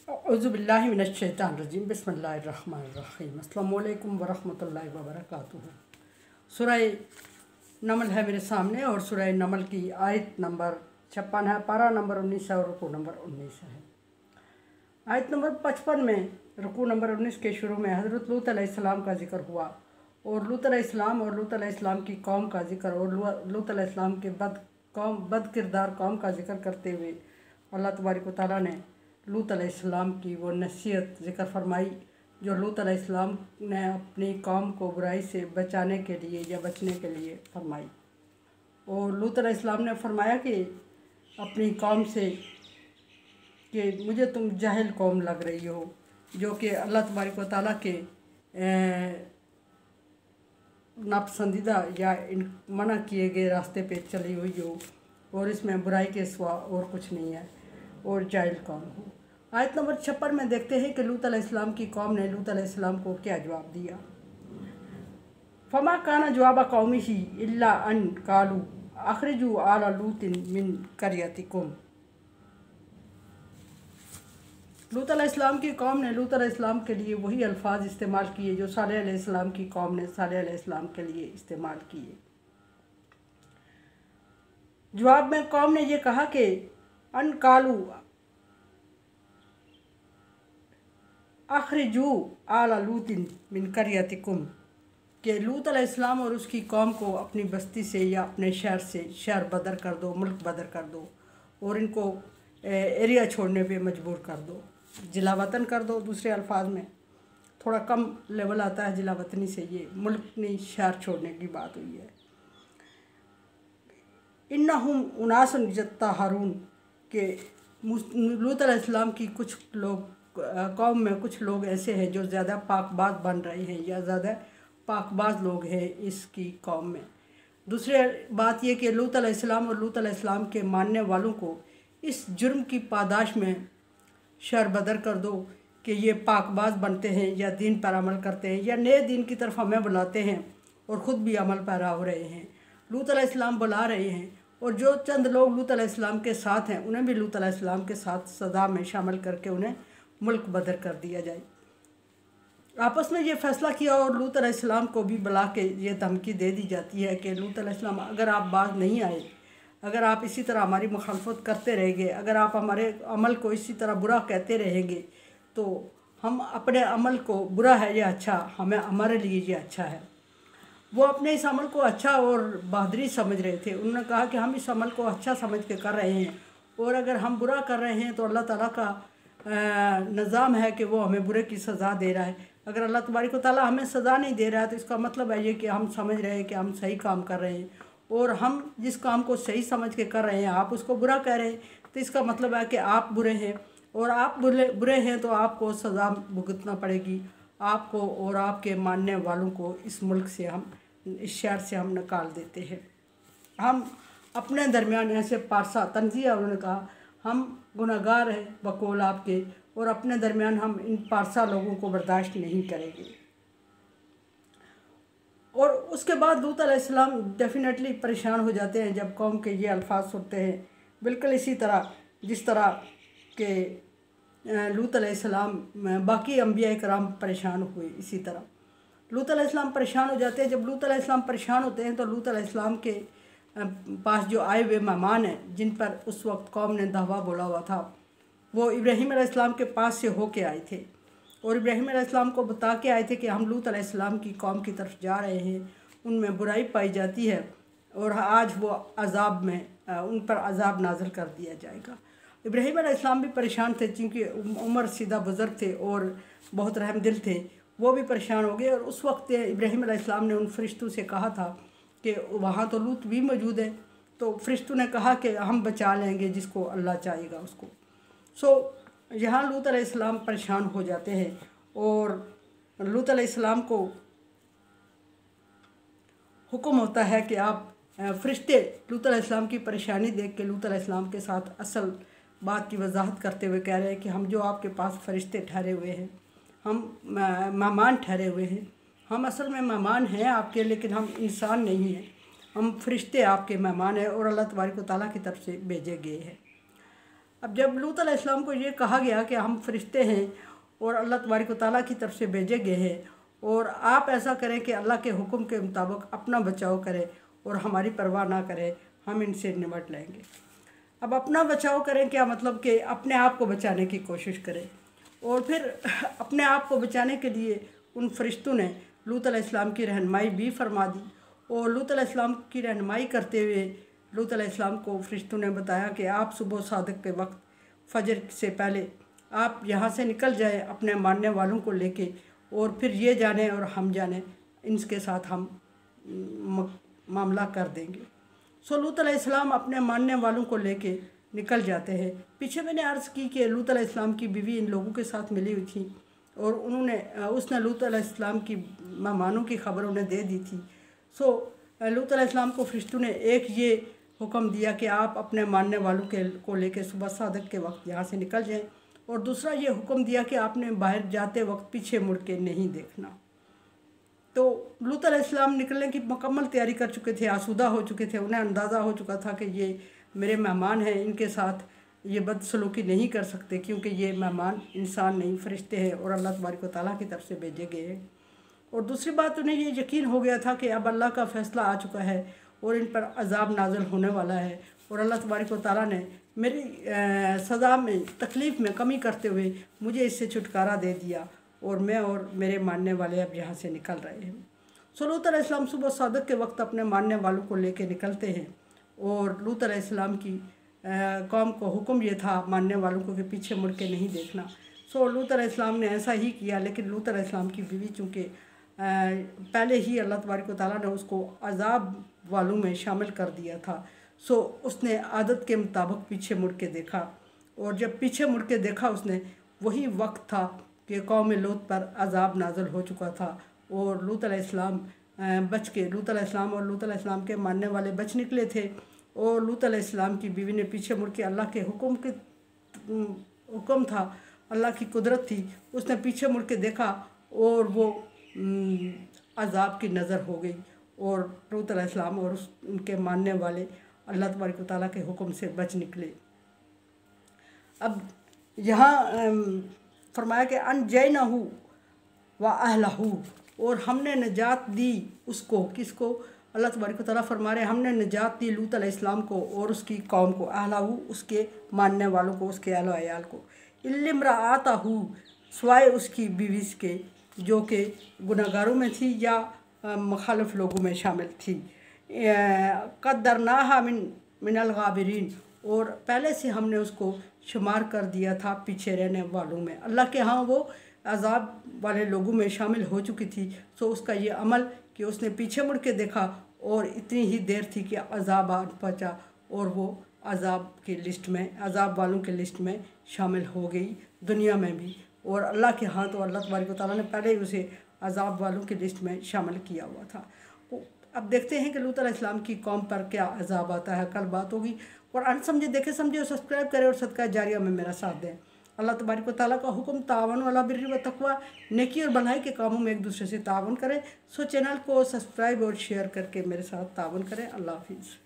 औज़ुबिल्लाहि मिनश्शैतानिर्रजीम बिस्मिल्लाहिर्रहमानिर्रहीम अस्सलामुअलैकुम वरहमतुल्लाहि वबरकातुहू। सूरह नमल है मेरे सामने और सूरह नमल की आयत नंबर 56 है, पारा नंबर 19 है और रुकू नंबर 19 है। आयत नंबर 55 में रुकू नंबर 19 के शुरू में हज़रत लूत अलैहिस्सलाम का जिक्र हुआ और लूत अलैहिस्सलाम की कौम का जिक्र और लूत अलैहिस्सलाम के बद किरदार कौम का जिक्र करते हुए अल्लाह तबारक व तआला ने लूत अलैहिस्सलाम की वो नसीहत ज़िक्र फरमाई जो लूत अलैहिस्सलाम ने अपनी कौम को बुराई से बचाने के लिए या बचने के लिए फरमाई। और लूत अलैहिस्सलाम ने फरमाया कि अपनी कौम से कि मुझे तुम जाहिल कौम लग रही हो, जो कि अल्लाह तबारक व तआला के नापसंदीदा या मना किए गए रास्ते पे चली हुई हो और इसमें बुराई के सिवा और कुछ नहीं है और जाहिल कौम हो। आयत नंबर 56 में देखते हैं कि लूत अलैहिस्सलाम की कौम ने लूत अलैहिस्सलाम को क्या जवाब दिया। फमा काना जवाब कौमिही इल्ला अन कालू अखरिजू आला लूतिन मिन करियतिकुम। लूत अलैहिस्सलाम की कौम ने लूत अलैहिस्सलाम के लिए वही अल्फाज इस्तेमाल किए जो सालेह अलैहिस्सलाम की कौम ने सालेह अलैहिस्सलाम के लिए इस्तेमाल किए। जवाब में कौम ने यह कहा कि अन कालू अखरिजू आला लूतिन मिन करियतिकुम कि लूत अलैहिस्सलाम और उसकी कौम को अपनी बस्ती से या अपने शहर से शहर बदर कर दो, मुल्क बदर कर दो और इनको एरिया छोड़ने पे मजबूर कर दो, जिला वतन कर दो। दूसरे अल्फाज में थोड़ा कम लेवल आता है जिला वतनी से, ये मुल्क नहीं शहर छोड़ने की बात हुई है। इन्नहुम उनासन यत्तहरून के लूत अलैहिस्सलाम की कुछ लोग कौम में कुछ लोग ऐसे हैं जो ज़्यादा पाकबाज बन रहे हैं या ज़्यादा पाकबाज लोग हैं इसकी कौम में। दूसरी बात यह कि लूत अलैहिस्सलाम और लूत अलैहिस्सलाम के मानने वालों को इस जुर्म की पादाश में शर बदर कर दो कि ये पाकबाज बनते हैं या दीन पर अमल करते हैं या नए दीन की तरफ हमें बुलाते हैं और ख़ुद भी अमल पैरा हो रहे हैं। लूत अलैहिस्सलाम बुला रहे हैं और जो चंद लोग लूत अलैहिस्सलाम के साथ हैं उन्हें भी लूत अलैहिस्सलाम के साथ सदा में शामिल करके उन्हें मुल्क बदर कर दिया जाए। आपस में ये फ़ैसला किया और लूत अलैहिस्सलाम को भी बुला के ये धमकी दे दी जाती है कि लूत अलैहिस्सलाम अगर आप बाज नहीं आए, अगर आप इसी तरह हमारी मुखालफत करते रहेंगे, अगर आप हमारे अमल को इसी तरह बुरा कहते रहेंगे तो हम अपने अमल को बुरा है या अच्छा, हमें हमारे लिए ये अच्छा है। वो अपने इस अमल को अच्छा और बहादुरी समझ रहे थे। उन्होंने कहा कि हम इस अमल को अच्छा समझ के कर रहे हैं और अगर हम बुरा कर रहे हैं तो अल्लाह ताला का निज़ाम है कि वो हमें बुरे की सज़ा दे रहा है। अगर अल्लाह तबारक व तआला हमें सज़ा नहीं दे रहा है तो इसका मतलब है ये कि हम समझ रहे हैं कि हम सही काम कर रहे हैं और हम जिस काम को सही समझ के कर रहे हैं आप उसको बुरा कह रहे हैं तो इसका मतलब है कि आप बुरे हैं और आप बुरे हैं तो आपको सज़ा भुगतना पड़ेगी आपको और आपके मानने वालों को। इस मुल्क से हम इस शहर से हम निकाल देते हैं। हम अपने दरमियान ऐसे पारसा तंजिया उन्होंने कहा हम गुनहगार हैं बकौल आपके और अपने दरमियान हम इन पारसा लोगों को बर्दाश्त नहीं करेंगे। और उसके बाद लूत अलैहिस्सलाम डेफिनेटली परेशान हो जाते हैं जब कौम के ये अल्फाज सुनते हैं, बिल्कुल इसी तरह जिस तरह के लूत अलैहिस्सलाम बाकी अंबिया कराम परेशान हुए, इसी तरह लूत अलैहिस्सलाम परेशान हो जाते हैं। जब लूत अलैहिस्सलाम परेशान होते हैं तो लूत अलैहिस्सलाम के पास जो आए हुए मेहमान हैं जिन पर उस वक्त कौम ने दावा बोला हुआ था वो इब्राहीम अलैहिस्सलाम के पास से होके आए थे और इब्राहीम अलैहिस्सलाम को बता के आए थे कि हम लूत अलैहिस्सलाम की कौम की तरफ जा रहे हैं, उनमें बुराई पाई जाती है और आज वो अजाब में उन पर अजाब नाज़िल कर दिया जाएगा। इब्राहीम अलैहिस्सलाम भी परेशान थे क्योंकि उमर सीधा बुज़ुर्ग थे और बहुत रहमदिल थे, वो भी परेशान हो गए। और उस वक्त इब्राहीम अलैहिस्सलाम ने उन फरिश्तों से कहा था कि वहाँ तो लूत भी मौजूद है, तो फरिश्तों ने कहा कि हम बचा लेंगे जिसको अल्लाह चाहेगा उसको। यहाँ लूत अलैहिस्सलाम परेशान हो जाते हैं और लूत अलैहिस्सलाम को हुक्म होता है कि आप फरिश्ते लूत अलैहिस्सलाम की परेशानी देख के लूत अलैहिस्सलाम के साथ असल बात की वजाहत करते हुए कह रहे हैं कि हम जो आपके पास फरिश्ते ठहरे हुए हैं, हम मेहमान ठहरे हुए हैं, हम असल में मेहमान हैं आपके, लेकिन हम इंसान नहीं हैं, हम फरिश्ते आपके मेहमान हैं और अल्लाह तबारक व तआला की तरफ से भेजे गए हैं। अब जब लूत अलैहिस्सलाम को ये कहा गया कि हम फरिश्ते हैं और अल्लाह तबारक व तआला की तरफ से भेजे गए हैं और आप ऐसा करें कि अल्लाह के हुक्म के मुताबिक अपना बचाव करें और हमारी परवाह ना करें, हम इनसे निपट लेंगे। अब अपना बचाव करें क्या मतलब कि अपने आप को बचाने की कोशिश करें। और फिर अपने आप को बचाने के लिए उन फरिश्तों ने लूत अलैहिस्सलाम की रहनुमाई भी फरमा दी और लूत अलैहिस्सलाम की रहनुमाई करते हुए लूत अलैहिस्सलाम को फरिश्तों ने बताया कि आप सुबह सादिक के वक्त फजर से पहले आप यहाँ से निकल जाए अपने मानने वालों को लेके और फिर ये जाने और हम जाने, इनके साथ हम मामला कर देंगे। सो लूत अलैहिस्सलाम अपने मानने वालों को लेके निकल जाते हैं। पीछे मैंने अर्ज़ की कि लूत अलैहिस्सलाम की बीवी इन लोगों के साथ मिली हुई थी और उसने लूत अलैहिस्सलाम की मेहमानों की खबर उन्हें दे दी थी। सो लूत अलैहिस्सलाम को फरिश्तों ने एक ये हुक्म दिया कि आप अपने मानने वालों को लेकर सुबह सादिक के वक्त यहाँ से निकल जाएं और दूसरा ये हुक्म दिया कि आपने बाहर जाते वक्त पीछे मुड़ के नहीं देखना। तो लूत अलैहिस्सलाम निकलने की मुकम्मल तैयारी कर चुके थे, आसूदा हो चुके थे। उन्हें अंदाज़ा हो चुका था कि ये मेरे मेहमान हैं, इनके साथ ये बदसलूकी नहीं कर सकते क्योंकि ये मेहमान इंसान नहीं फरिश्ते हैं और अल्लाह तबारक व तआला की तरफ से भेजे गए हैं। और दूसरी बात, उन्हें ये यकीन हो गया था कि अब अल्लाह का फ़ैसला आ चुका है और इन पर अज़ाब नाज़िल होने वाला है और अल्लाह तबारक व तआला ने मेरी सज़ा में तकलीफ़ में कमी करते हुए मुझे इससे छुटकारा दे दिया और मैं और मेरे मानने वाले अब यहाँ से निकल रहे हैं। सो लूत अलैहिस्सलाम सुबह सादिक के वक्त अपने मानने वालों को लेके निकलते हैं और लूत अलैहिस्सलाम की कौम को हुक्म ये था मानने वालों को कि पीछे मुड़ के नहीं देखना। सो लूत अलैहिस्सलाम ने ऐसा ही किया, लेकिन लूत अलैहिस्सलाम की बीवी चूँकि पहले ही अल्लाह तबारक व तआला ने उसको अज़ाब वालों में शामिल कर दिया था, सो उसने आदत के मुताबिक पीछे मुड़ के देखा और जब पीछे मुड़ के देखा उसने, वही वक्त था कि कौम लूत पर अज़ाब नाज़िल हो चुका था और लूत अलैहिस्सलाम बच के लूत अलैहिस्सलाम और लूत अलैहिस्सलाम के मानने वाले बच निकले थे। और लूत अलैहिस्सलाम की बीवी ने पीछे मुड़ के अल्लाह के हुक्म था, अल्लाह की कुदरत थी, उसने पीछे मुड़ के देखा और वो अज़ाब की नज़र हो गई और लूत अलैहिस्सलाम और उनके मानने वाले अल्लाह तबारक व तआला के हुक्म से बच निकले। अब यहाँ फरमाया कि अनजैनहू व अहलहू, और हमने नजात दी उसको, किसको? अल्लाह तबारक व तआला फरमा रहे हमने नजात दी लूत अलैहिस्सलाम को और उसकी कौम को, अहलहू उसके मानने वालों को, उसके अहल अयाल को, इल्लिम्राअतहू सिवाय उसकी बीवी के जो कि गुनाहगारों में थी या मुखालिफ लोगों में शामिल थी। क़द्दरनाहा मिनल गाबिरीन, और पहले से हमने उसको शुमार कर दिया था पीछे रहने वालों में। अल्लाह के यहाँ वो अज़ाब वाले लोगों में शामिल हो चुकी थी। सो उसका ये अमल कि उसने पीछे मुड़ के देखा और इतनी ही देर थी कि अज़ाब आ पहुँचा और वो अज़ाब की लिस्ट में, अज़ाब वालों की लिस्ट में शामिल हो गई दुनिया में भी। और अल्लाह के हाथ और अल्लाह तबारक व तआला ने पहले ही उसे अज़ाब वालों की लिस्ट में शामिल किया हुआ था। अब देखते हैं कि लूत अलैहिस्सलाम की कौम पर क्या अज़ाब आता है। कल बात होगी। और अनसमझे देखे समझे और सब्सक्राइब करें और सदका जारिया में मेरा साथ दें। अल्लाह तबारक व तआला का हुक्म तावन अला बिर्रि व तक़वा, नेकी और भलाई के कामों में एक दूसरे से तावन करें। सो चैनल को सब्सक्राइब और शेयर करके मेरे साथ तावन करें। अल्लाह हाफिज़।